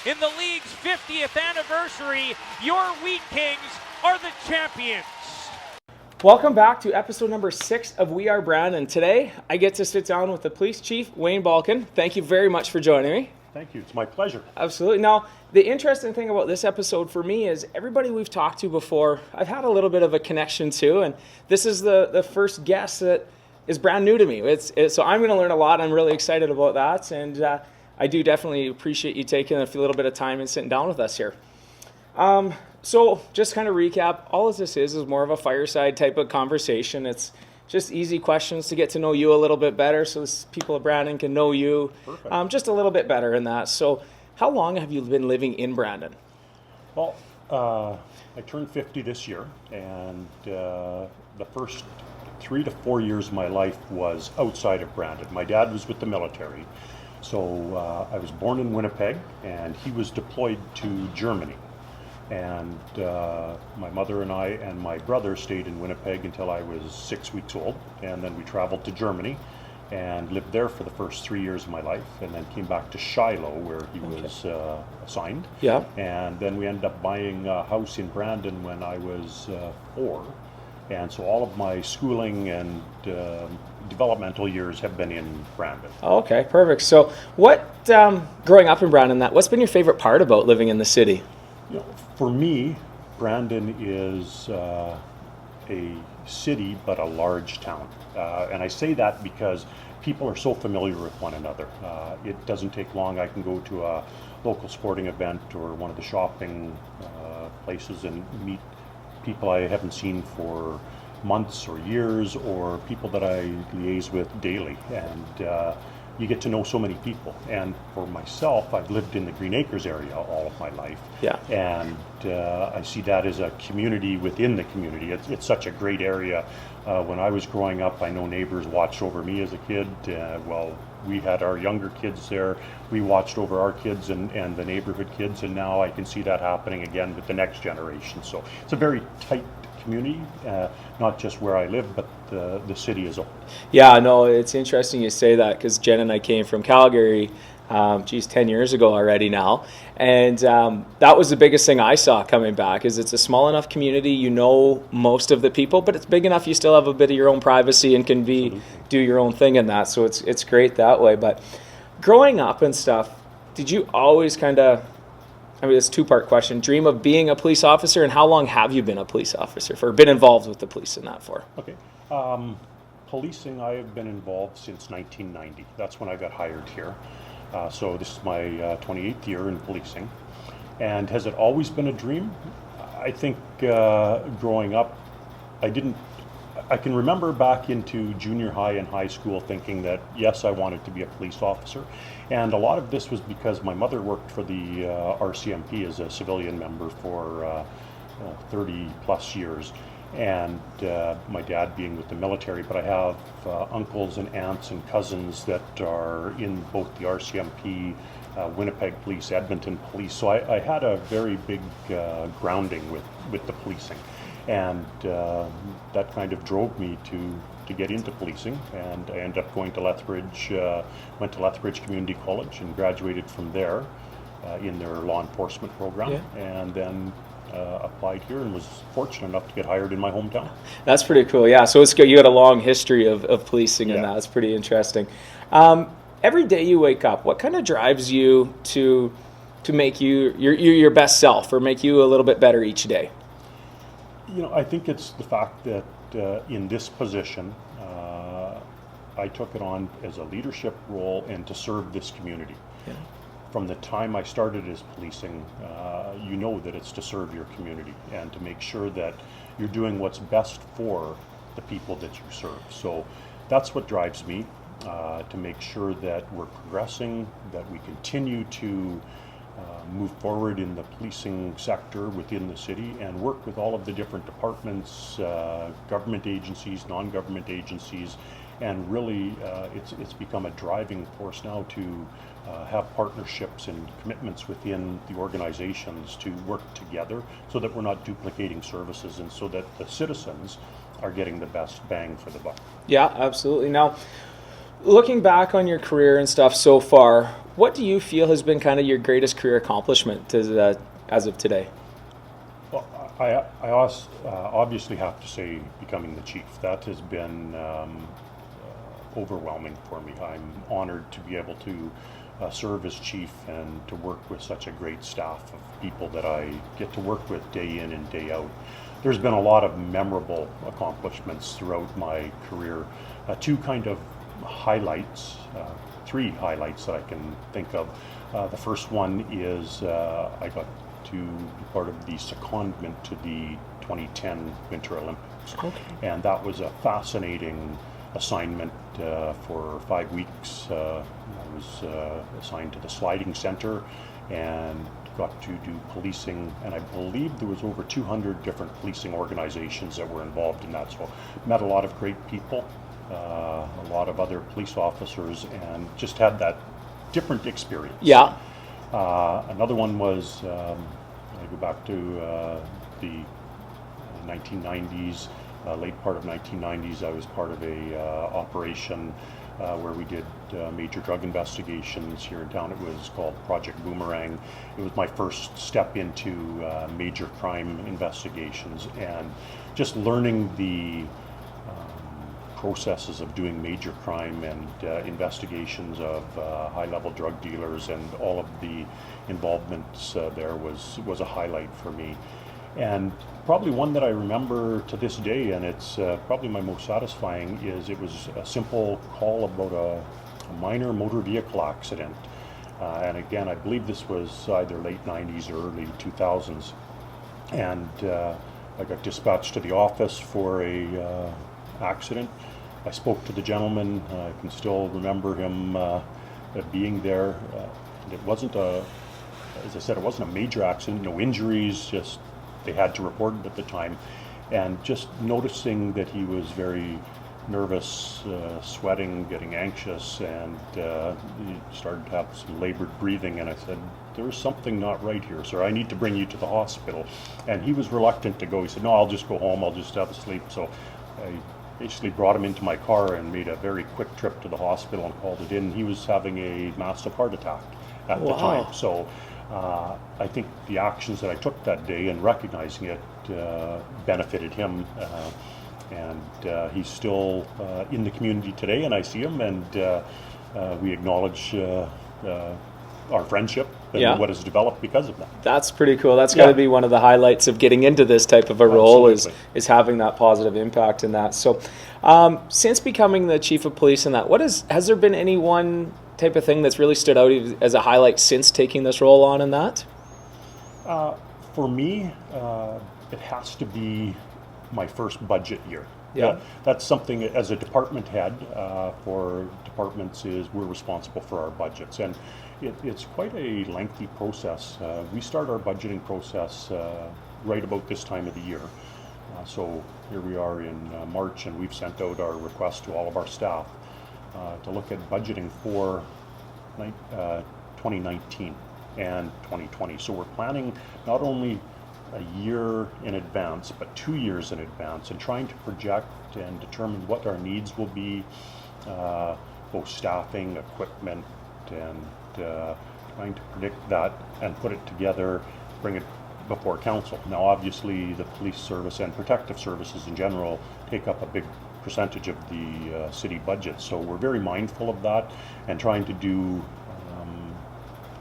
in the league's 50th anniversary, your Wheat Kings are the champions. Welcome back to episode number 6 of We Are Brandon. Today, I get to sit down with the police chief, Wayne Balcaen. Thank you very much for joining me. Thank you. It's my pleasure. Absolutely. Now, the interesting thing about this episode for me is everybody we've talked to before, I've had a little bit of a connection to, and this is the first guest that is brand new to me. So I'm going to learn a lot. I'm really excited about that, and I do definitely appreciate you taking a little bit of time and sitting down with us here. So just kind of recap, all of this is more of a fireside type of conversation. It's just easy questions to get to know you a little bit better so people of Brandon can know you just a little bit better in that. So how long have you been living in Brandon? Well, I turned 50 this year, and the first 3 to 4 years of my life was outside of Brandon. My dad was with the military, so I was born in Winnipeg, and he was deployed to Germany. And my mother and I and my brother stayed in Winnipeg until I was 6 weeks old, and then we traveled to Germany and lived there for the first 3 years of my life, and then came back to Shiloh where he was assigned. Yeah. And then we ended up buying a house in Brandon when I was 4, and so all of my schooling and developmental years have been in Brandon. Okay, perfect. So what, growing up in Brandon, what's been your favorite part about living in the city? You know, for me, Brandon is a city, but a large town. And I say that because people are so familiar with one another. It doesn't take long. I can go to a local sporting event or one of the shopping places and meet people I haven't seen for months or years, or people that I liaise with daily. And you get to know so many people. And for myself, I've lived in the Green Acres area all of my life. Yeah. And I see that as a community within the community. It's such a great area. When I was growing up, I know neighbors watched over me as a kid. Well, we had our younger kids there. We watched over our kids and the neighborhood kids, and now I can see that happening again with the next generation. So it's a very tight community, not just where I live, but the city as a whole. Yeah, no, it's interesting you say that because Jen and I came from Calgary, 10 years ago already now. And that was the biggest thing I saw coming back is it's a small enough community, you know most of the people, but it's big enough you still have a bit of your own privacy and can do your own thing in that. So it's great that way. But growing up and stuff, did you always kind of, it's a two-part question, dream of being a police officer, and how long have you been a police officer for, been involved with the police in that for? Okay. Policing, I have been involved since 1990. That's when I got hired here. So this is my 28th year in policing. And has it always been a dream? I think growing up, I can remember back into junior high and high school thinking that, yes, I wanted to be a police officer. And a lot of this was because my mother worked for the RCMP as a civilian member for 30 plus years. And my dad being with the military, but I have uncles and aunts and cousins that are in both the RCMP, Winnipeg Police, Edmonton Police. So I had a very big grounding with the policing. And that kind of drove me to get into policing, and I ended up going to Lethbridge, went to Lethbridge Community College and graduated from there in their law enforcement program, and then applied here and was fortunate enough to get hired in my hometown. That's pretty cool, yeah. So it's good. You got a long history of policing and that's pretty interesting. Every day you wake up, what kind of drives you to make you your best self or make you a little bit better each day? You know, I think it's the fact that in this position, I took it on as a leadership role and to serve this community. Yeah. From the time I started as policing, you know that it's to serve your community and to make sure that you're doing what's best for the people that you serve. So that's what drives me, to make sure that we're progressing, that we continue to move forward in the policing sector within the city and work with all of the different departments, government agencies, non-government agencies, and really it's become a driving force now to have partnerships and commitments within the organizations to work together so that we're not duplicating services and so that the citizens are getting the best bang for the buck. Yeah, absolutely. Now, Looking back on your career and stuff so far, what do you feel has been kind of your greatest career accomplishment as of today? Well, obviously have to say becoming the chief. That has been overwhelming for me. I'm honored to be able to serve as chief and to work with such a great staff of people that I get to work with day in and day out. There's been a lot of memorable accomplishments throughout my career. Two kind of highlights, three highlights that I can think of. The first one is I got to be part of the secondment to the 2010 Winter Olympics. Okay. And that was a fascinating assignment for 5 weeks. I was assigned to the sliding center and got to do policing, and I believe there was over 200 different policing organizations that were involved in that. So met a lot of great people, a lot of other police officers, and just had that different experience. Yeah. Another one was, I go back to the 1990s, late part of 1990s. I was part of a operation where we did major drug investigations here in town. It was called Project Boomerang. It was my first step into major crime investigations, and just learning the processes of doing major crime and investigations of high-level drug dealers and all of the involvements there was a highlight for me. And probably one that I remember to this day, and it's probably my most satisfying, is it was a simple call about a minor motor vehicle accident. And again, I believe this was either late 90s or early 2000s. And I got dispatched to the office for a accident. I spoke to the gentleman. I can still remember him being there. It wasn't as I said, it wasn't a major accident, no injuries, just they had to report it at the time. And just noticing that he was very nervous, sweating, getting anxious, and he started to have some labored breathing, and I said, there's something not right here, sir. I need to bring you to the hospital. And he was reluctant to go. He said, no, I'll just go home. I'll just have a sleep. So I basically brought him into my car and made a very quick trip to the hospital and called it in. He was having a massive heart attack at the time. So I think the actions that I took that day and recognizing it benefited him. And he's still in the community today, and I see him, and we acknowledge our friendship and what has developed because of that. That's pretty cool. That's got to be one of the highlights of getting into this type of a role is having that positive impact in that. So since becoming the chief of police and that, has there been any one type of thing that's really stood out as a highlight since taking this role on in that? For me, it has to be my first budget year. Yeah. That's something as a department head for departments is we're responsible for our budgets, and it's quite a lengthy process. We start our budgeting process right about this time of the year. So here we are in March, and we've sent out our request to all of our staff to look at budgeting for 2019 and 2020. So we're planning not only a year in advance, but 2 years in advance, and trying to project and determine what our needs will be, both staffing, equipment, and trying to predict that and put it together, bring it before council. Now obviously the police service and protective services in general take up a big percentage of the city budget, so we're very mindful of that and trying to do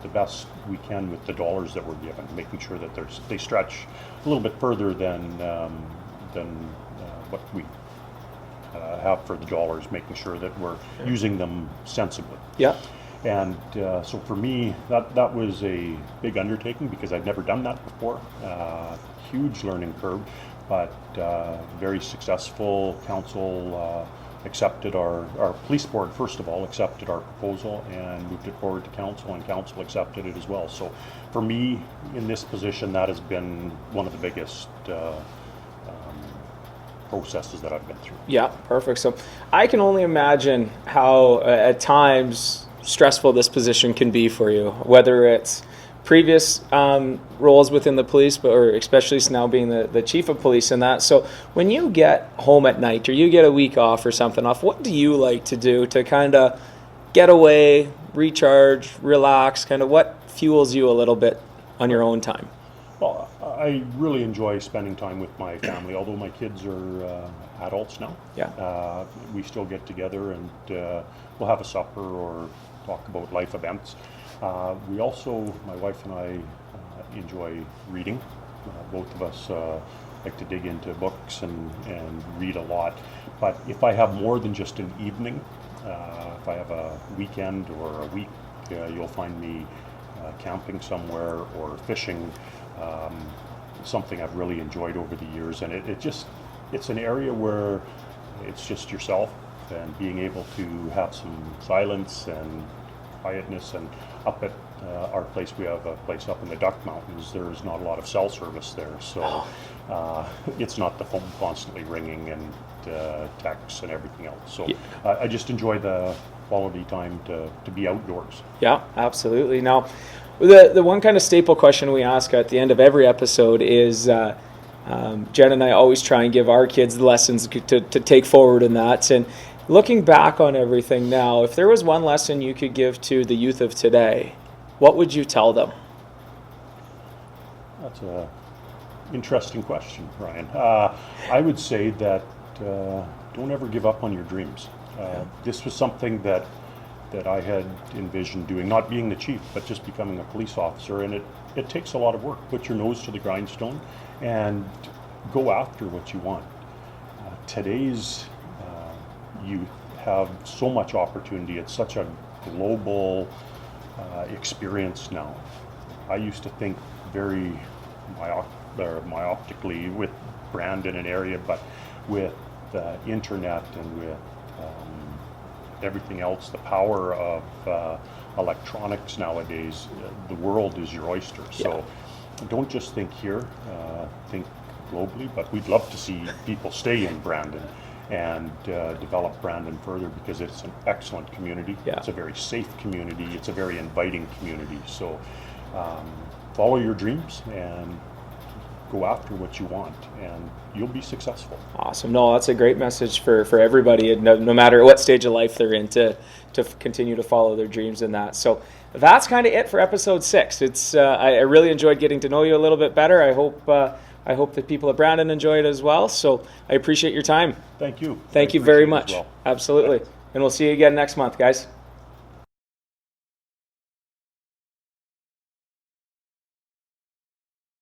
the best we can with the dollars that we're given, making sure that they stretch a little bit further than what we have for the dollars, making sure that we're using them sensibly. Yeah. And so for me, that was a big undertaking because I'd never done that before. Huge learning curve, but very successful. Council accepted our police board, first of all, accepted our proposal and moved it forward to council, and council accepted it as well. So for me, in this position, that has been one of the biggest processes that I've been through. Yeah, perfect. So I can only imagine how at times stressful this position can be for you, whether it's previous roles within the police, but or especially now being the chief of police and that. So when you get home at night or you get a week off or something off, what do you like to do to kind of get away, recharge, relax? Kind of what fuels you a little bit on your own time? Well, I really enjoy spending time with my family, although my kids are adults now. Yeah. We still get together and we'll have a supper or talk about life events. We also, my wife and I, enjoy reading. Both of us like to dig into books and read a lot. But if I have more than just an evening, if I have a weekend or a week, you'll find me camping somewhere or fishing. Something I've really enjoyed over the years, and it's an area where it's just yourself and being able to have some silence and quietness. And up at our place, we have a place up in the Duck Mountains. There's not a lot of cell service there, so it's not the phone constantly ringing and texts and everything else. So I just enjoy the quality time to be outdoors. Yeah, absolutely. Now, the one kind of staple question we ask at the end of every episode is, Jen and I always try and give our kids the lessons to take forward in that. And looking back on everything now, if there was one lesson you could give to the youth of today, what would you tell them? That's an interesting question, Ryan. I would say that don't ever give up on your dreams. This was something that I had envisioned doing, not being the chief, but just becoming a police officer. And it takes a lot of work. Put your nose to the grindstone and go after what you want. Today's youth have so much opportunity. It's such a global experience now. I used to think very myopically with Brandon and area, but with the internet and with everything else, the power of electronics nowadays, the world is your oyster. So don't just think here, think globally, but we'd love to see people stay in Brandon and develop Brandon further, because it's an excellent community. It's a very safe community. It's a very inviting community. So follow your dreams and go after what you want, and you'll be successful. Awesome. No, that's a great message for everybody, no matter what stage of life they're in, to continue to follow their dreams in that. So that's kind of it for episode 6. It's I really enjoyed getting to know you a little bit better. I hope that people at Brandon enjoy it as well. So I appreciate your time. Thank you. Thank you very much. Well. Absolutely. And we'll see you again next month, guys.